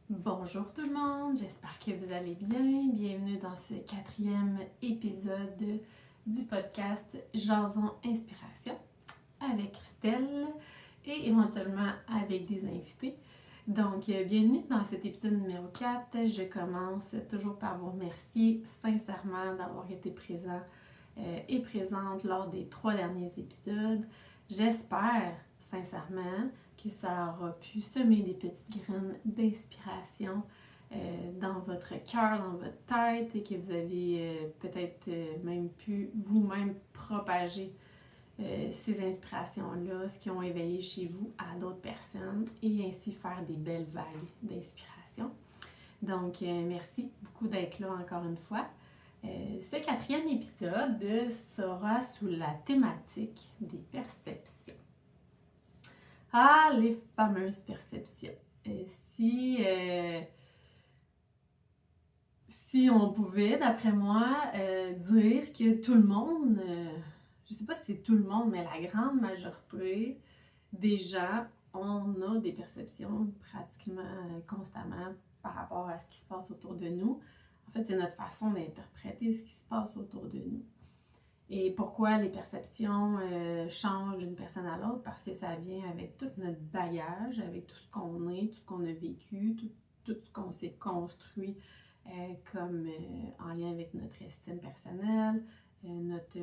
Bonjour tout le monde, j'espère que vous allez bien. Bienvenue dans ce 4e épisode du podcast Jason Inspiration avec Christelle et éventuellement avec des invités. Donc, bienvenue dans cet épisode numéro 4. Je commence toujours par vous remercier sincèrement d'avoir été présent et présente lors des 3 derniers épisodes. J'espère sincèrement que ça aura pu semer des petites graines d'inspiration dans votre cœur, dans votre tête et que vous avez peut-être même pu vous-même propager ces inspirations-là, ce qui ont éveillé chez vous à d'autres personnes et ainsi faire des belles vagues d'inspiration. Donc, merci beaucoup d'être là encore une fois. Ce 4e épisode sera sous la thématique des perceptions. Ah, les fameuses perceptions. Si on pouvait, d'après moi, dire que tout le monde, je ne sais pas si c'est tout le monde, mais la grande majorité des gens, on a des perceptions pratiquement constamment par rapport à ce qui se passe autour de nous. En fait, c'est notre façon d'interpréter ce qui se passe autour de nous. Et pourquoi les perceptions changent d'une personne à l'autre? Parce que ça vient avec tout notre bagage, avec tout ce qu'on est, tout ce qu'on a vécu, tout ce qu'on s'est construit en lien avec notre estime personnelle, notre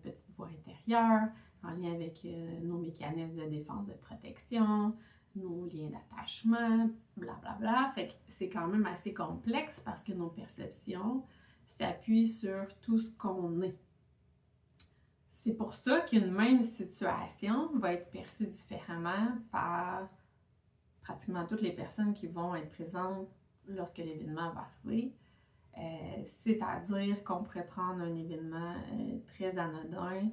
petite voix intérieure, en lien avec nos mécanismes de défense, de protection, nos liens d'attachement, blablabla. Fait que c'est quand même assez complexe parce que nos perceptions s'appuient sur tout ce qu'on est. C'est pour ça qu'une même situation va être perçue différemment par pratiquement toutes les personnes qui vont être présentes lorsque l'événement va arriver. C'est-à-dire qu'on pourrait prendre un événement très anodin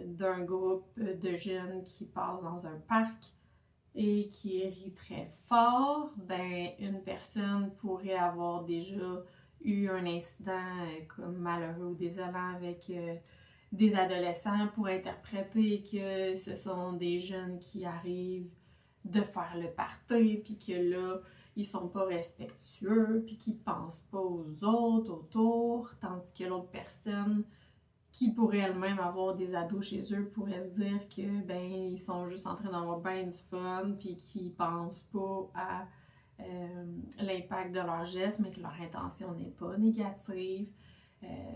d'un groupe de jeunes qui passent dans un parc et qui rit très fort. Ben, une personne pourrait avoir déjà eu un incident comme malheureux ou désolant avec des adolescents pour interpréter que ce sont des jeunes qui arrivent de faire le party, puis que là, ils sont pas respectueux, puis qu'ils pensent pas aux autres autour, tandis que l'autre personne qui pourrait elle-même avoir des ados chez eux pourrait se dire que ben ils sont juste en train d'avoir bien du fun, puis qu'ils pensent pas à l'impact de leurs gestes, mais que leur intention n'est pas négative.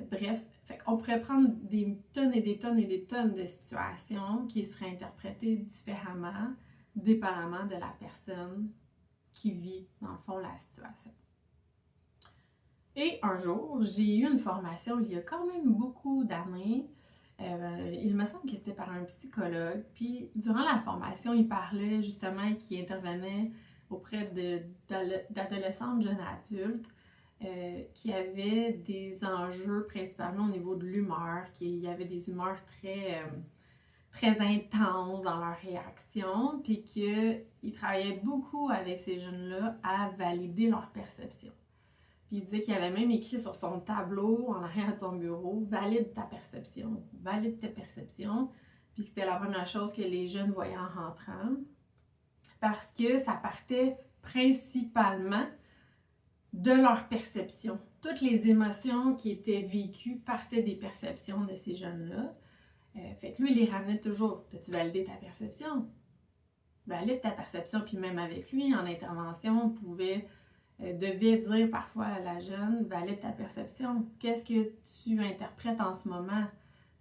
Bref, on pourrait prendre des tonnes et des tonnes et des tonnes de situations qui seraient interprétées différemment, dépendamment de la personne qui vit, dans le fond, la situation. Et un jour, j'ai eu une formation il y a quand même beaucoup d'années. Il me semble que c'était par un psychologue. Puis, durant la formation, il parlait justement qu'il intervenait auprès d'adolescentes, jeunes adultes, qui avaient des enjeux principalement au niveau de l'humeur, qu'il y avait des humeurs très intenses dans leur réaction, puis qu'ils travaillaient beaucoup avec ces jeunes-là à valider leur perception. Puis il disait qu'il avait même écrit sur son tableau en arrière de son bureau « Valide ta perception, valide ta perception », puis c'était la première chose que les jeunes voyaient en rentrant, parce que ça partait principalement de leur perception. Toutes les émotions qui étaient vécues partaient des perceptions de ces jeunes-là. Fait que lui, il les ramenait toujours. As-tu validé ta perception? Valide ta perception. Puis même avec lui, en intervention, on devait dire parfois à la jeune, valide ta perception. Qu'est-ce que tu interprètes en ce moment?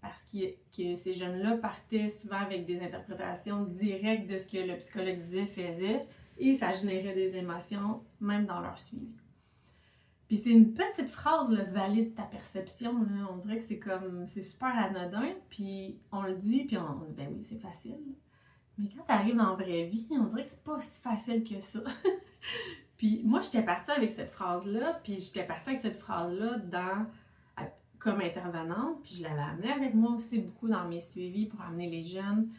Parce que ces jeunes-là partaient souvent avec des interprétations directes de ce que le psychologue disait, faisait, et ça générait des émotions, même dans leur suivi. Puis c'est une petite phrase, le valide ta perception, là. On dirait que c'est super anodin, puis on le dit, puis on se dit, ben oui, c'est facile. Mais quand t'arrives dans la vraie vie, on dirait que c'est pas si facile que ça. Puis moi, j'étais partie avec cette phrase-là, comme intervenante, puis je l'avais amenée avec moi aussi beaucoup dans mes suivis pour amener les jeunes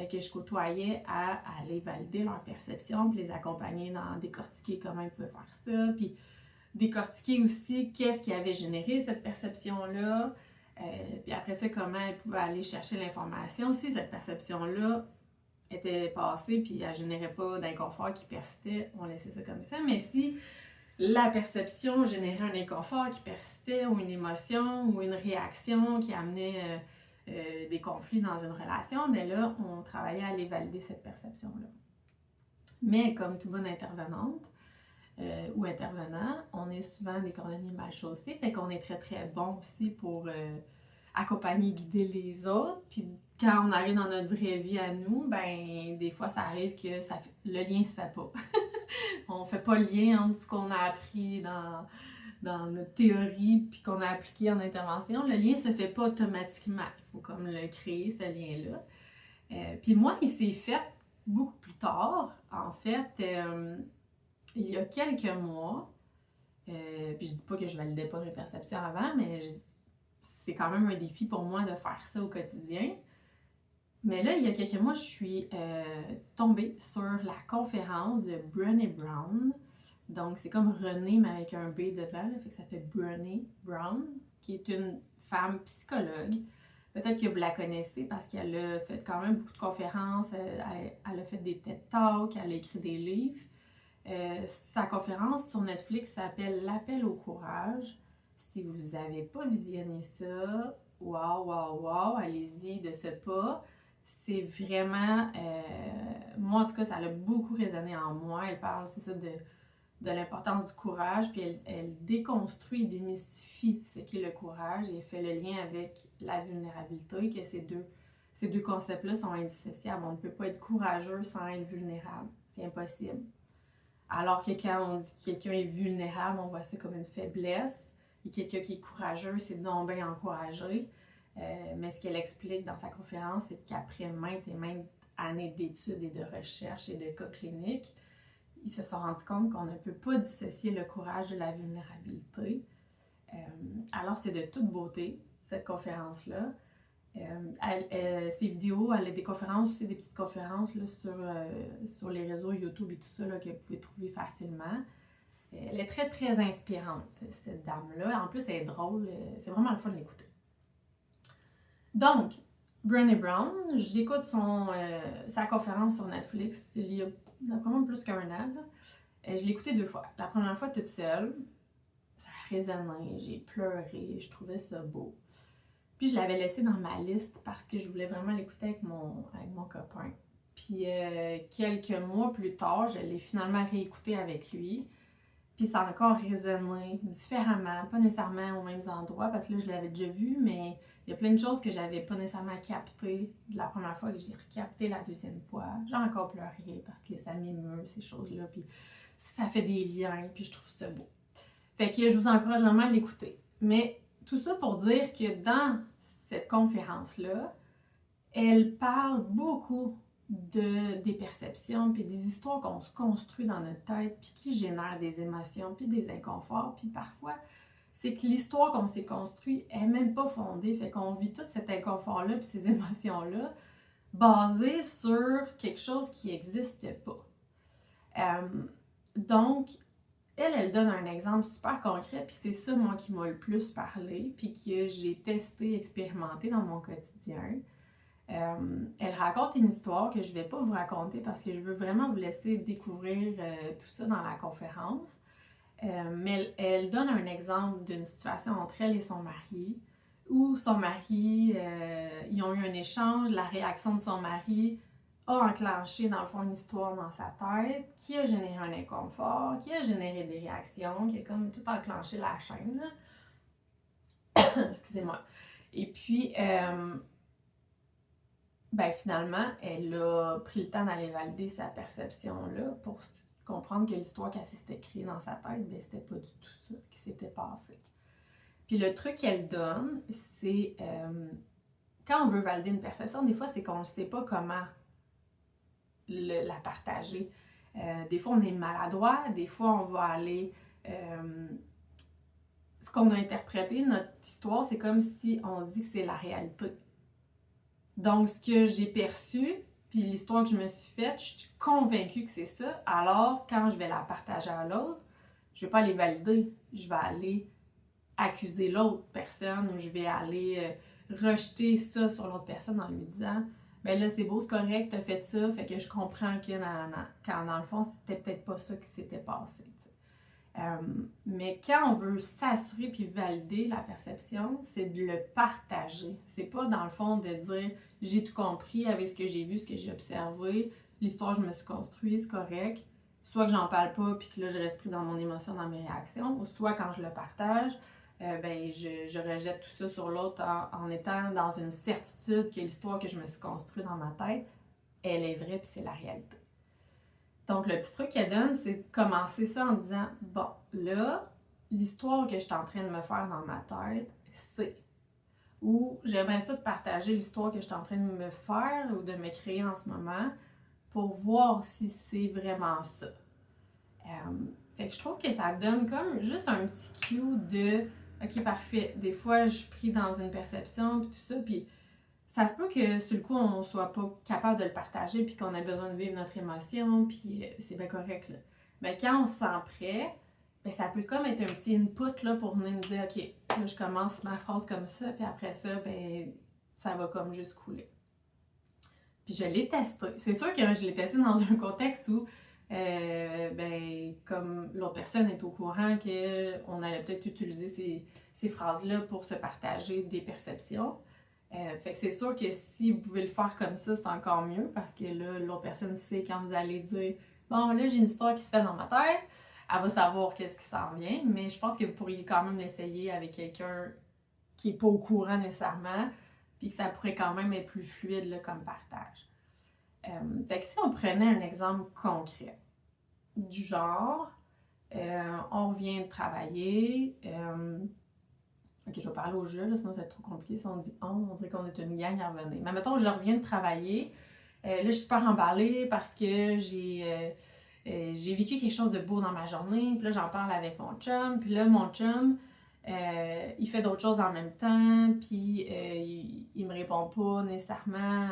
que je côtoyais à aller valider leur perception, puis les accompagner dans décortiquer comment ils pouvaient faire ça, puis décortiquer aussi qu'est-ce qui avait généré cette perception-là, puis après ça, comment ils pouvaient aller chercher l'information si cette perception-là était passée puis elle générait pas d'inconfort qui persistait, on laissait ça comme ça. Mais si la perception générait un inconfort qui persistait ou une émotion ou une réaction qui amenait des conflits dans une relation, bien là, on travaillait à aller valider cette perception-là. Mais comme toute bonne intervenante ou intervenant, on est souvent des cordonniers mal chaussés, fait qu'on est très très bon aussi pour accompagner, guider les autres. Puis quand on arrive dans notre vraie vie à nous, ben des fois ça arrive que le lien se fait pas. On fait pas le lien entre ce qu'on a appris dans notre théorie puis qu'on a appliqué en intervention. Le lien se fait pas automatiquement. Il faut comme le créer, ce lien-là. Puis moi, il s'est fait beaucoup plus tard. En fait, il y a quelques mois, puis je dis pas que je validais pas mes perceptions avant, mais c'est quand même un défi pour moi de faire ça au quotidien. Mais là, il y a quelques mois, je suis tombée sur la conférence de Brené Brown. Donc, c'est comme René, mais avec un B devant, là, fait que ça fait Brené Brown, qui est une femme psychologue. Peut-être que vous la connaissez parce qu'elle a fait quand même beaucoup de conférences, elle a fait des TED Talks, elle a écrit des livres. Sa conférence sur Netflix s'appelle L'appel au courage. Si vous n'avez pas visionné ça, wow, allez-y de ce pas. C'est vraiment, moi en tout cas, ça a beaucoup résonné en moi. Elle parle, c'est ça, de l'importance du courage, puis elle déconstruit et démystifie ce qu'est le courage et fait le lien avec la vulnérabilité, que ces deux concepts-là sont indissociables. On ne peut pas être courageux sans être vulnérable. C'est impossible. Alors que quand on dit que quelqu'un est vulnérable, on voit ça comme une faiblesse. Et quelqu'un qui est courageux, c'est donc bien encouragé. Mais ce qu'elle explique dans sa conférence, c'est qu'après maintes et maintes années d'études et de recherches et de cas cliniques, ils se sont rendus compte qu'on ne peut pas dissocier le courage de la vulnérabilité. Alors, c'est de toute beauté, cette conférence-là. Ses vidéos, elle a des conférences, aussi des petites conférences là, sur les réseaux YouTube et tout ça là, que vous pouvez trouver facilement. Elle est très, très inspirante, cette dame-là. En plus, elle est drôle. C'est vraiment le fun de l'écouter. Donc, Brené Brown, j'écoute sa conférence sur Netflix il y a vraiment plus qu'un an. Je l'ai écoutée 2 fois. La première fois toute seule, ça a résonné, j'ai pleuré, je trouvais ça beau. Puis je l'avais laissé dans ma liste parce que je voulais vraiment l'écouter avec mon copain. Puis quelques mois plus tard, je l'ai finalement réécouté avec lui. Puis ça a encore résonné différemment, pas nécessairement aux mêmes endroits parce que là je l'avais déjà vu, mais il y a plein de choses que j'avais pas nécessairement captées de la première fois que j'ai recapté la deuxième fois. J'ai encore pleuré parce que ça m'émeut ces choses-là, puis ça fait des liens, puis je trouve ça beau. Fait que je vous encourage vraiment à l'écouter. Mais tout ça pour dire que dans cette conférence-là, elle parle beaucoup des perceptions, puis des histoires qu'on se construit dans notre tête, puis qui génèrent des émotions, puis des inconforts. Puis parfois, c'est que l'histoire qu'on s'est construite n'est même pas fondée. Fait qu'on vit tout cet inconfort-là, puis ces émotions-là, basées sur quelque chose qui n'existe pas. Donc, elle donne un exemple super concret, puis c'est ça, moi, qui m'a le plus parlé, puis que j'ai testé, expérimenté dans mon quotidien. Elle raconte une histoire que je ne vais pas vous raconter parce que je veux vraiment vous laisser découvrir tout ça dans la conférence. Mais elle donne un exemple d'une situation entre elle et son mari, où son mari, ils ont eu un échange, la réaction de son mari a enclenché dans le fond une histoire dans sa tête qui a généré un inconfort, qui a généré des réactions, qui a comme tout enclenché la chaîne. Excusez-moi. Et puis, finalement, elle a pris le temps d'aller valider sa perception-là pour comprendre que l'histoire qu'elle s'était créée dans sa tête, c'était pas du tout ça qui s'était passé. Puis le truc qu'elle donne, c'est quand on veut valider une perception, des fois, c'est qu'on ne sait pas comment la partager. Des fois, on est maladroit, des fois, on va aller... ce qu'on a interprété, notre histoire, c'est comme si on se dit que c'est la réalité. Donc, ce que j'ai perçu, puis l'histoire que je me suis faite, je suis convaincue que c'est ça. Alors, quand je vais la partager à l'autre, je ne vais pas aller valider. Je vais aller accuser l'autre personne ou je vais aller rejeter ça sur l'autre personne en lui disant « ben là, c'est beau, c'est correct, t'as fait ça, fait que je comprends que quand dans le fond, c'était peut-être pas ça qui s'était passé. Mais quand on veut s'assurer puis valider la perception, c'est de le partager. C'est pas dans le fond de dire j'ai tout compris avec ce que j'ai vu, ce que j'ai observé, l'histoire je me suis construite, c'est correct. Soit que j'en parle pas puis que là je reste pris dans mon émotion, dans mes réactions, ou soit quand je le partage, ben je rejette tout ça sur l'autre en étant dans une certitude que l'histoire que je me suis construite dans ma tête, elle est vraie puis c'est la réalité. Donc, le petit truc qu'elle donne, c'est de commencer ça en disant bon, là, l'histoire que je suis en train de me faire dans ma tête, c'est. Ou j'aimerais ça de partager l'histoire que je suis en train de me faire ou de me créer en ce moment pour voir si c'est vraiment ça. Fait que je trouve que ça donne comme juste un petit cue de ok, parfait, des fois je suis pris dans une perception, puis tout ça, puis ça se peut que sur le coup, on soit pas capable de le partager puis qu'on ait besoin de vivre notre émotion, puis c'est bien correct, là. Mais quand on se sent prêt, ben ça peut comme être un petit input là, pour venir nous dire « Ok, là, je commence ma phrase comme ça, puis après ça, ben ça va comme juste couler. » Puis je l'ai testé. C'est sûr que je l'ai testé dans un contexte où, ben, comme l'autre personne est au courant qu'on allait peut-être utiliser ces phrases-là pour se partager des perceptions. Fait que c'est sûr que si vous pouvez le faire comme ça, c'est encore mieux parce que là, l'autre personne sait quand vous allez dire bon, là, j'ai une histoire qui se fait dans ma tête, elle va savoir qu'est-ce qui s'en vient, mais je pense que vous pourriez quand même l'essayer avec quelqu'un qui n'est pas au courant nécessairement, puis que ça pourrait quand même être plus fluide là, comme partage. Fait que si on prenait un exemple concret, du genre, on vient de travailler. Ok, je vais parler au jeu, là, sinon ça va être trop compliqué. Si on dit on dirait qu'on est une gang à revenir. Mais mettons, je reviens de travailler. Là, je suis super emballée parce que j'ai vécu quelque chose de beau dans ma journée. Puis là, j'en parle avec mon chum. Puis là, mon chum, il fait d'autres choses en même temps. Puis il me répond pas nécessairement.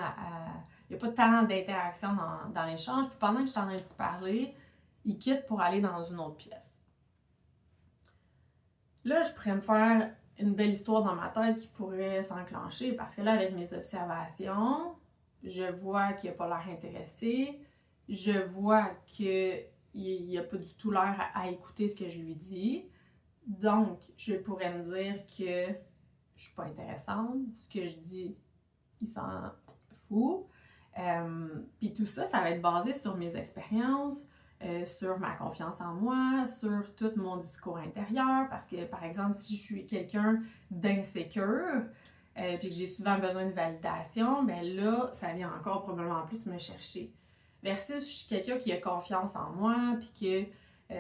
Il n'y a pas tant d'interaction dans l'échange. Puis pendant que je suis en train de parler, il quitte pour aller dans une autre pièce. Là, je pourrais me faire une belle histoire dans ma tête qui pourrait s'enclencher parce que là, avec mes observations, je vois qu'il n'a pas l'air intéressé, je vois qu'il n'a pas du tout l'air à écouter ce que je lui dis. Donc, je pourrais me dire que je suis pas intéressante, ce que je dis, il s'en fout. Puis tout ça, ça va être basé sur mes expériences, sur ma confiance en moi, sur tout mon discours intérieur, parce que, par exemple, si je suis quelqu'un d'insécure, puis que j'ai souvent besoin de validation, ben là, ça vient encore probablement plus me chercher. Versus, je suis quelqu'un qui a confiance en moi, puis que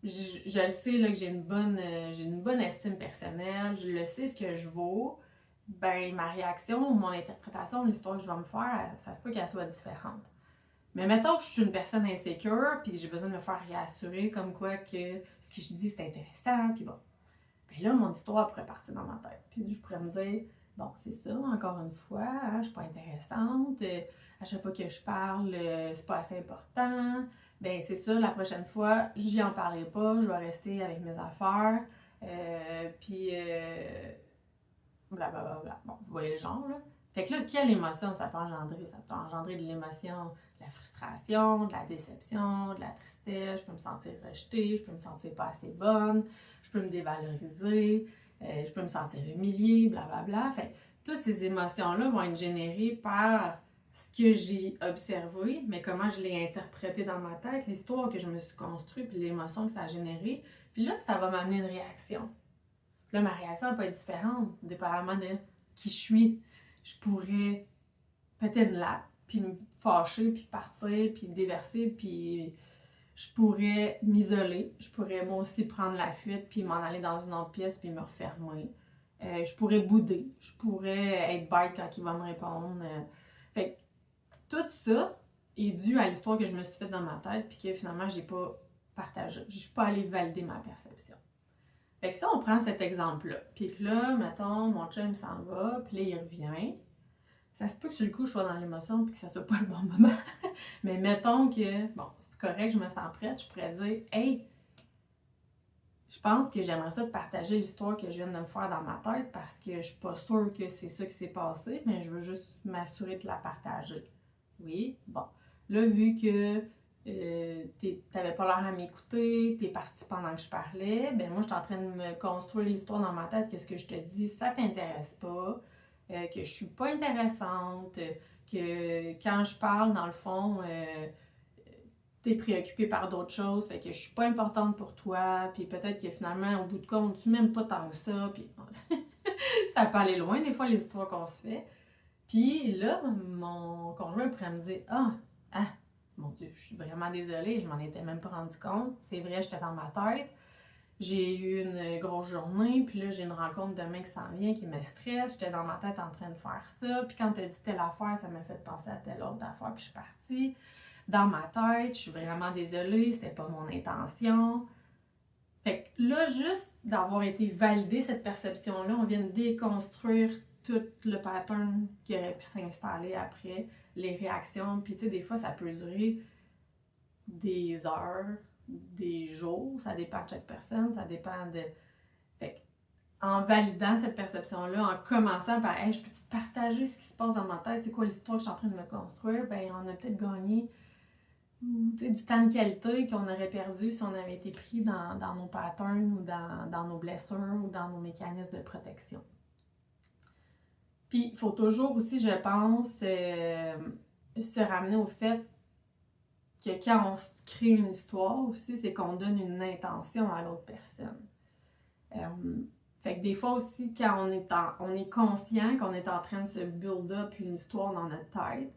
je le sais là, que j'ai une bonne estime personnelle, je le sais ce que je vaux, ben ma réaction ou mon interprétation de l'histoire que je vais me faire, ça se peut qu'elle soit différente. Mais mettons que je suis une personne insécure, puis que j'ai besoin de me faire réassurer comme quoi que ce que je dis c'est intéressant, puis bon. Ben là, mon histoire pourrait partir dans ma tête. Puis je pourrais me dire, bon, c'est ça, encore une fois, hein, je suis pas intéressante, à chaque fois que je parle, c'est pas assez important. Ben c'est ça, la prochaine fois, j'y en parlerai pas, je vais rester avec mes affaires, puis blablabla. Bon, vous voyez le genre, là. Fait que là, quelle émotion ça peut engendrer? Ça peut engendrer de l'émotion, de la frustration, de la déception, de la tristesse. Je peux me sentir rejetée, je peux me sentir pas assez bonne, je peux me dévaloriser, je peux me sentir humiliée, blablabla. Fait que toutes ces émotions-là vont être générées par ce que j'ai observé, mais comment je l'ai interprété dans ma tête, l'histoire que je me suis construite, puis l'émotion que ça a généré. Puis là, ça va m'amener une réaction. Puis là, ma réaction peut être différente, dépendamment de qui je suis. Je pourrais péter une latte, puis me fâcher, puis partir, puis me déverser, puis je pourrais m'isoler. Je pourrais moi aussi prendre la fuite, puis m'en aller dans une autre pièce, puis me refermer. Je pourrais bouder. Je pourrais être bête quand il va me répondre. Fait que tout ça est dû à l'histoire que je me suis faite dans ma tête, puis que finalement, j'ai pas partagé. Je suis pas allée valider ma perception. Fait que ça, on prend cet exemple-là. Puis que là, mettons, mon chum s'en va, puis là, il revient. Ça se peut que sur le coup, je sois dans l'émotion puis que ça soit pas le bon moment. Mais mettons que, bon, c'est correct, je me sens prête, je pourrais dire « Hey, je pense que j'aimerais ça te partager l'histoire que je viens de me faire dans ma tête parce que je suis pas sûre que c'est ça qui s'est passé, mais je veux juste m'assurer de la partager. Oui, bon. Là, vu que t'avais pas l'air à m'écouter, t'es parti pendant que je parlais, ben moi, je suis en train de me construire l'histoire dans ma tête que ce que je te dis, ça t'intéresse pas, que je suis pas intéressante, que quand je parle, dans le fond, t'es préoccupé par d'autres choses, fait que je suis pas importante pour toi, puis peut-être que finalement, au bout de compte, tu m'aimes pas tant que ça, puis ça peut aller loin des fois les histoires qu'on se fait. Puis là, mon conjoint pourrait me dire ah, mon Dieu, je suis vraiment désolée, je m'en étais même pas rendu compte. C'est vrai, j'étais dans ma tête. J'ai eu une grosse journée, puis là, j'ai une rencontre demain qui s'en vient, qui me stresse. J'étais dans ma tête en train de faire ça. Puis quand tu as dit telle affaire, ça m'a fait penser à telle autre affaire, puis je suis partie. Dans ma tête, je suis vraiment désolée, c'était pas mon intention. Fait que là, juste d'avoir été validé cette perception-là, on vient de déconstruire tout le pattern qui aurait pu s'installer après, les réactions. Puis tu sais, des fois, ça peut durer des heures, des jours, ça dépend de chaque personne, ça dépend de... Fait que, en validant cette perception-là, en commençant par hey, je peux-tu te partager ce qui se passe dans ma tête, c'est quoi l'histoire que je suis en train de me construire, ben on a peut-être gagné du temps de qualité qu'on aurait perdu si on avait été pris dans nos patterns ou dans nos blessures ou dans nos mécanismes de protection. Puis, il faut toujours aussi, je pense, se ramener au fait que quand on se crée une histoire aussi, c'est qu'on donne une intention à l'autre personne. Fait que des fois aussi, quand on est conscient qu'on est en train de se build up une histoire dans notre tête,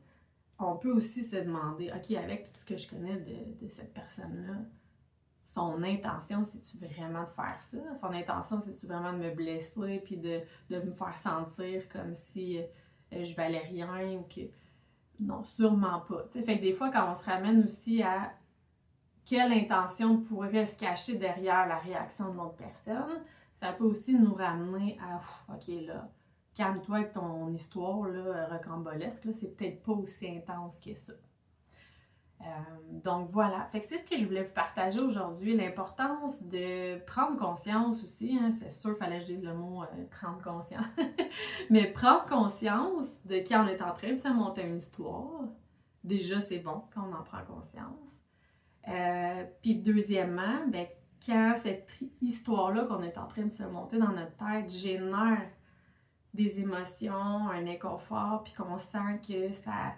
on peut aussi se demander, OK, avec ce que je connais de cette personne-là, son intention, c'est-tu vraiment de faire ça? Son intention, c'est-tu vraiment de me blesser puis de me faire sentir comme si je valais rien ou que... Non, sûrement pas. T'sais, fait que des fois, quand on se ramène aussi à quelle intention pourrait se cacher derrière la réaction de l'autre personne, ça peut aussi nous ramener à, OK, là, calme-toi avec ton histoire là, rocambolesque, là, c'est peut-être pas aussi intense que ça. Donc voilà, fait que c'est ce que je voulais vous partager aujourd'hui, l'importance de prendre conscience aussi, hein, c'est sûr, fallait que je dise le mot prendre conscience, mais prendre conscience de quand on est en train de se monter une histoire, déjà c'est bon quand on en prend conscience. Puis deuxièmement, ben, quand cette histoire-là qu'on est en train de se monter dans notre tête génère des émotions, un inconfort, puis qu'on sent que ça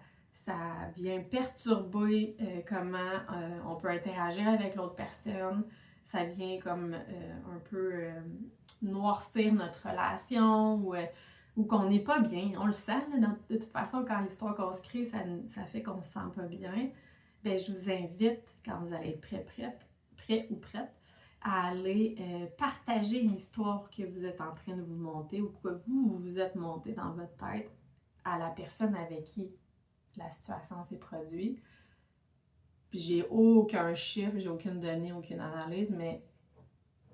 vient perturber comment on peut interagir avec l'autre personne, ça vient comme un peu noircir notre relation ou qu'on n'est pas bien, on le sent, là, de toute façon, quand l'histoire qu'on se crée, ça fait qu'on se sent pas bien. Bien, je vous invite, quand vous allez être prêt ou prête, à aller partager l'histoire que vous êtes en train de vous monter ou que vous vous êtes monté dans votre tête à la personne avec qui la situation s'est produite. Puis j'ai aucun chiffre, j'ai aucune donnée, aucune analyse, mais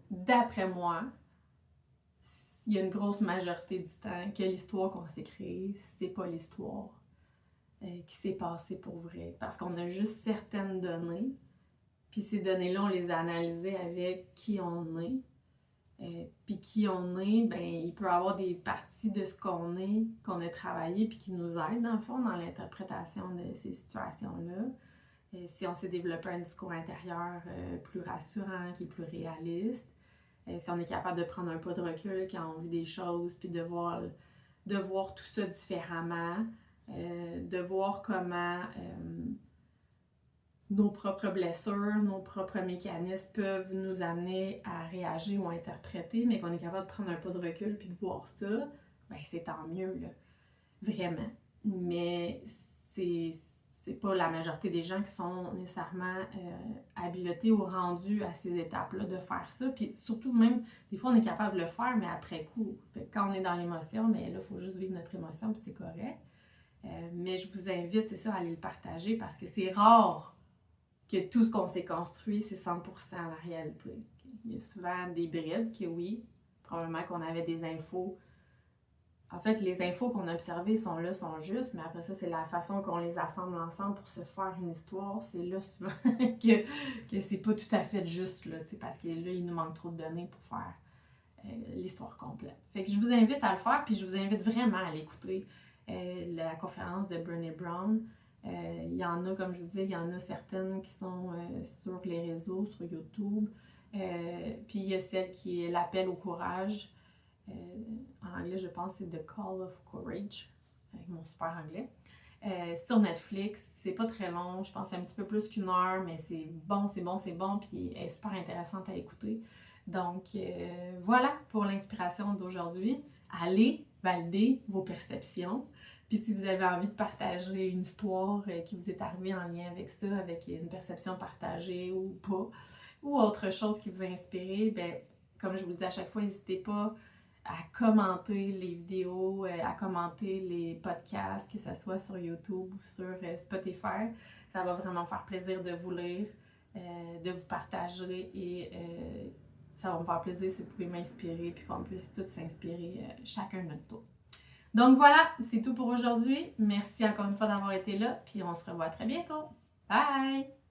d'après moi, il y a une grosse majorité du temps que l'histoire qu'on s'est créée, c'est pas l'histoire qui s'est passée pour vrai. Parce qu'on a juste certaines données, puis ces données-là, on les a analysées avec qui on est. Puis qui on est, ben il peut y avoir des parties de ce qu'on est, qu'on a travaillé, puis qui nous aident, dans le fond, dans l'interprétation de ces situations-là. Si on s'est développé un discours intérieur plus rassurant, qui est plus réaliste, si on est capable de prendre un pas de recul quand on vit des choses, puis de voir tout ça différemment, de voir comment nos propres blessures, nos propres mécanismes peuvent nous amener à réagir ou à interpréter, mais qu'on est capable de prendre un pas de recul puis de voir ça, ben c'est tant mieux, là. Vraiment. Mais c'est pas la majorité des gens qui sont nécessairement habilités ou rendus à ces étapes-là de faire ça. Puis surtout, même, des fois, on est capable de le faire, mais après coup. Fait que quand on est dans l'émotion, mais là, il faut juste vivre notre émotion, puis c'est correct. Mais je vous invite, c'est ça, à aller le partager parce que c'est rare que tout ce qu'on s'est construit, c'est 100% la réalité. Il y a souvent des brides que oui, probablement qu'on avait des infos En fait, les infos qu'on a observées sont là, sont justes, mais après ça, c'est la façon qu'on les assemble ensemble pour se faire une histoire. C'est là souvent que c'est pas tout à fait juste, là, parce que là, il nous manque trop de données pour faire l'histoire complète. Fait que je vous invite à le faire, puis je vous invite vraiment à l'écouter, la conférence de Brené Brown. Il y en a, comme je vous disais, il y en a certaines qui sont sur les réseaux, sur YouTube. Puis il y a celle qui est l'appel au courage. En anglais, je pense que c'est The Call of Courage, avec mon super anglais. Sur Netflix, c'est pas très long, je pense que c'est un petit peu plus qu'1 heure, mais c'est bon, c'est bon, c'est bon, puis elle est super intéressante à écouter. Donc voilà pour l'inspiration d'aujourd'hui. Allez valider vos perceptions. Puis si vous avez envie de partager une histoire qui vous est arrivée en lien avec ça, avec une perception partagée ou pas, ou autre chose qui vous a inspiré, ben, comme je vous le dis à chaque fois, n'hésitez pas à commenter les vidéos, à commenter les podcasts, que ce soit sur YouTube ou sur Spotify. Ça va vraiment faire plaisir de vous lire, de vous partager et ça va me faire plaisir si vous pouvez m'inspirer puis qu'on puisse tous s'inspirer chacun notre tour. Donc voilà, c'est tout pour aujourd'hui. Merci encore une fois d'avoir été là puis on se revoit très bientôt. Bye!